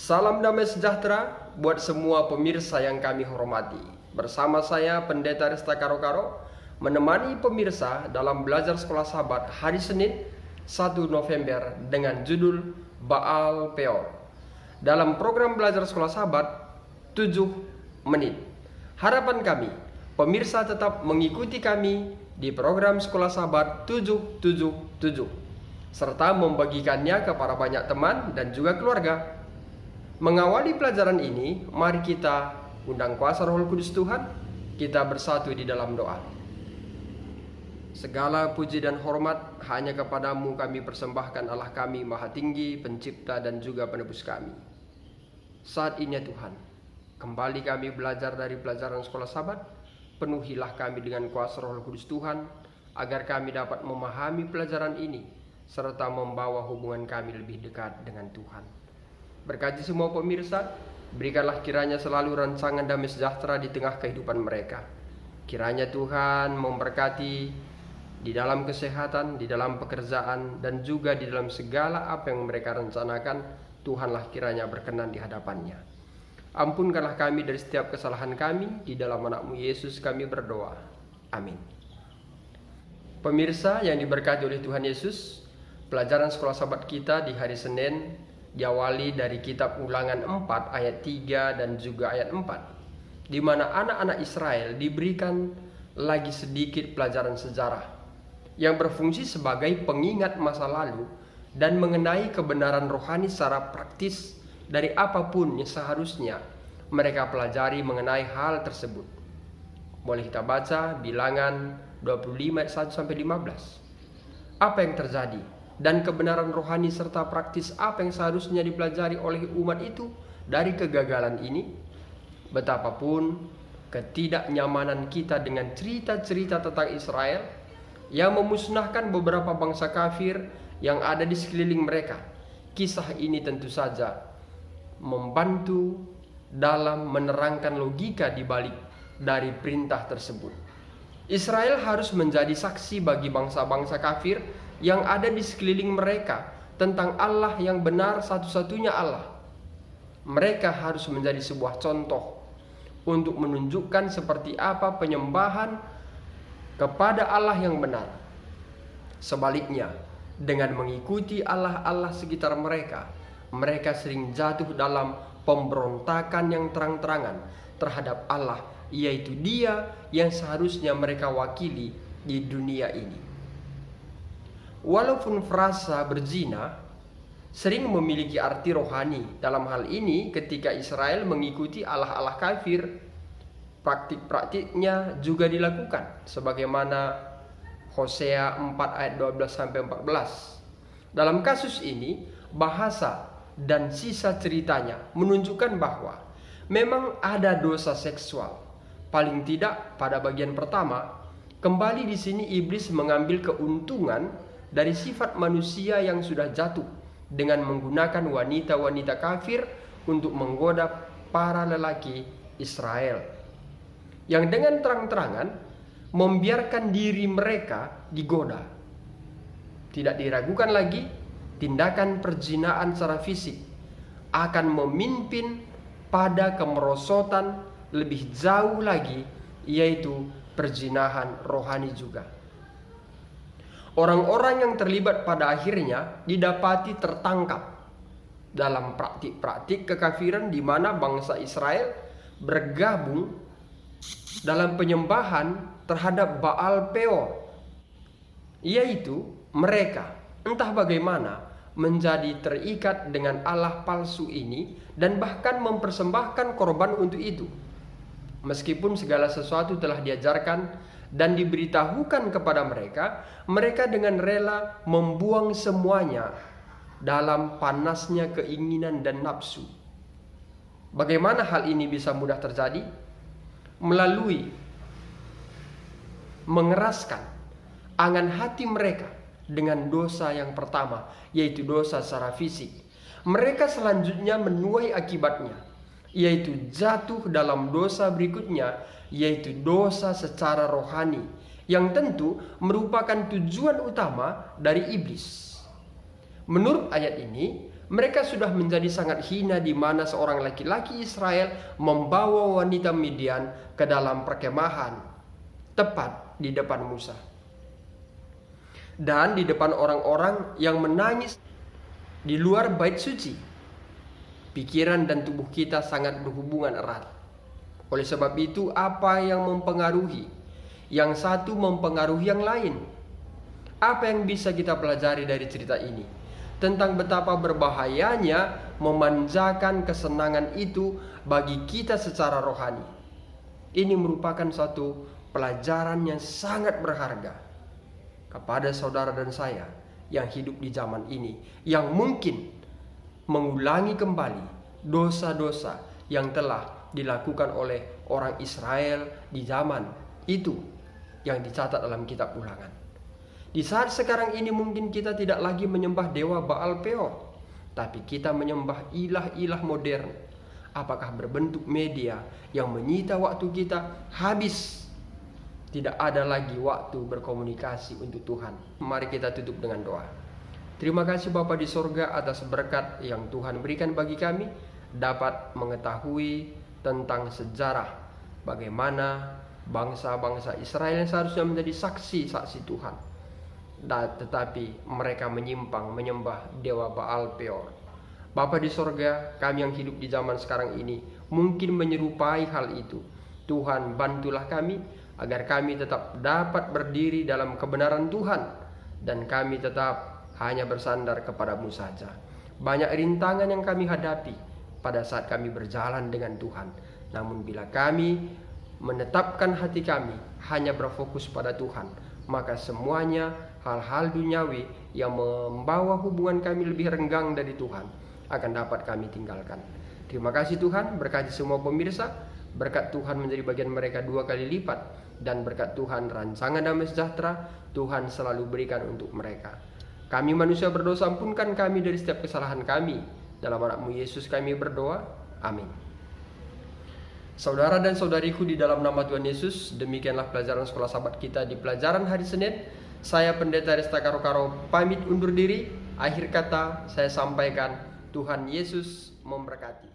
Salam damai sejahtera buat semua pemirsa yang kami hormati. Bersama saya Pendeta Resta Karo-Karo menemani pemirsa dalam belajar sekolah sahabat hari Senin 1 November dengan judul Baal Peor. Dalam program belajar sekolah sahabat 7 menit. Harapan kami, pemirsa tetap mengikuti kami di program sekolah sahabat 777 serta membagikannya kepada banyak teman dan juga keluarga. Mengawali pelajaran ini, mari kita undang kuasa Roh Kudus Tuhan, kita bersatu di dalam doa. Segala puji dan hormat hanya kepadamu kami persembahkan, Allah kami Maha Tinggi, Pencipta dan juga Penebus kami. Saat ini ya Tuhan, kembali kami belajar dari pelajaran sekolah sahabat. Penuhilah kami dengan kuasa Roh Kudus Tuhan, agar kami dapat memahami pelajaran ini, serta membawa hubungan kami lebih dekat dengan Tuhan. Berkati semua pemirsa, berikanlah kiranya selalu rancangan damai sejahtera di tengah kehidupan mereka. Kiranya Tuhan memberkati di dalam kesehatan, di dalam pekerjaan, dan juga di dalam segala apa yang mereka rencanakan. Tuhanlah kiranya berkenan di hadapannya. Ampunkanlah kami dari setiap kesalahan kami, di dalam anak-Mu Yesus kami berdoa. Amin. Pemirsa yang diberkati oleh Tuhan Yesus, pelajaran sekolah sahabat kita di hari Senin diawali dari kitab Ulangan 4 ayat 3 dan juga ayat 4, di mana anak-anak Israel diberikan lagi sedikit pelajaran sejarah yang berfungsi sebagai pengingat masa lalu dan mengenai kebenaran rohani secara praktis dari apapun yang seharusnya mereka pelajari mengenai hal tersebut. Boleh kita baca Bilangan 25 ayat 1-15. Apa yang terjadi dan kebenaran rohani serta praktis apa yang seharusnya dipelajari oleh umat itu dari kegagalan ini? Betapapun ketidaknyamanan kita dengan cerita-cerita tentang Israel yang memusnahkan beberapa bangsa kafir yang ada di sekeliling mereka, kisah ini tentu saja membantu dalam menerangkan logika di balik dari perintah tersebut. Israel harus menjadi saksi bagi bangsa-bangsa kafir yang ada di sekeliling mereka tentang Allah yang benar, satu-satunya Allah. Mereka harus menjadi sebuah contoh untuk menunjukkan seperti apa penyembahan kepada Allah yang benar. Sebaliknya, dengan mengikuti Allah-Allah sekitar mereka, mereka sering jatuh dalam pemberontakan yang terang-terangan terhadap Allah, yaitu Dia yang seharusnya mereka wakili di dunia ini. Walaupun frasa berzina sering memiliki arti rohani, dalam hal ini ketika Israel mengikuti Allah-Allah kafir, praktik-praktiknya juga dilakukan sebagaimana Hosea 4 ayat 12-14. Dalam kasus ini, bahasa dan sisa ceritanya menunjukkan bahwa memang ada dosa seksual. Paling tidak pada bagian pertama, kembali di sini iblis mengambil keuntungan dari sifat manusia yang sudah jatuh dengan menggunakan wanita-wanita kafir untuk menggoda para lelaki Israel yang dengan terang-terangan membiarkan diri mereka digoda. Tidak diragukan lagi, tindakan perzinahan secara fisik akan memimpin pada kemerosotan lebih jauh lagi, yaitu perzinahan rohani juga. Orang-orang yang terlibat pada akhirnya didapati tertangkap dalam praktik-praktik kekafiran di mana bangsa Israel bergabung dalam penyembahan terhadap Baal Peor, yaitu mereka entah bagaimana menjadi terikat dengan Allah palsu ini dan bahkan mempersembahkan korban untuk itu. Meskipun segala sesuatu telah diajarkan dan diberitahukan kepada mereka, mereka dengan rela membuang semuanya dalam panasnya keinginan dan nafsu. Bagaimana hal ini bisa mudah terjadi? Melalui mengeraskan angan hati mereka dengan dosa yang pertama, yaitu dosa secara fisik. Mereka selanjutnya menuai akibatnya, yaitu jatuh dalam dosa berikutnya, yaitu dosa secara rohani, yang tentu merupakan tujuan utama dari iblis. Menurut ayat ini, Mereka sudah menjadi sangat hina di mana seorang laki-laki Israel membawa wanita Midian ke dalam perkemahan, tepat di depan Musa. Dan di depan orang-orang yang menangis di luar bait suci. Pikiran dan tubuh kita sangat berhubungan erat. Oleh sebab itu, apa yang mempengaruhi? Yang satu mempengaruhi yang lain. Apa yang bisa kita pelajari dari cerita ini? Tentang betapa berbahayanya memanjakan kesenangan itu bagi kita secara rohani. Ini merupakan suatu pelajaran yang sangat berharga kepada saudara dan saya yang hidup di zaman ini, yang mungkin mengulangi kembali dosa-dosa yang telah dilakukan oleh orang Israel di zaman itu yang dicatat dalam kitab Ulangan. Di saat sekarang ini mungkin kita tidak lagi menyembah dewa Baal Peor, tapi kita menyembah ilah-ilah modern. Apakah berbentuk media yang menyita waktu kita habis? Tidak ada lagi waktu berkomunikasi untuk Tuhan. Mari kita tutup dengan doa. Terima kasih Bapa di sorga atas berkat yang Tuhan berikan bagi kami, dapat mengetahui tentang sejarah bagaimana bangsa-bangsa Israel yang seharusnya menjadi saksi-saksi Tuhan, tetapi mereka menyimpang menyembah dewa Baal Peor. Bapa di sorga, kami yang hidup di zaman sekarang ini mungkin menyerupai hal itu. Tuhan, bantulah kami agar kami tetap dapat berdiri dalam kebenaran Tuhan, dan kami tetap hanya bersandar kepadamu saja. Banyak rintangan yang kami hadapi pada saat kami berjalan dengan Tuhan. Namun bila kami menetapkan hati kami hanya berfokus pada Tuhan, maka semuanya hal-hal duniawi yang membawa hubungan kami lebih renggang dari Tuhan akan dapat kami tinggalkan. Terima kasih Tuhan, berkati semua pemirsa, berkat Tuhan menjadi bagian mereka 2 kali lipat, dan berkat Tuhan rancangan damai sejahtera Tuhan selalu berikan untuk mereka. Kami manusia berdosa, ampunkan kami dari setiap kesalahan kami. Dalam nama-Mu Yesus kami berdoa, amin. Saudara dan saudariku di dalam nama Tuhan Yesus, demikianlah pelajaran sekolah sahabat kita di pelajaran hari Senin. Saya Pendeta Resta Karo-Karo pamit undur diri. Akhir kata saya sampaikan, Tuhan Yesus memberkati.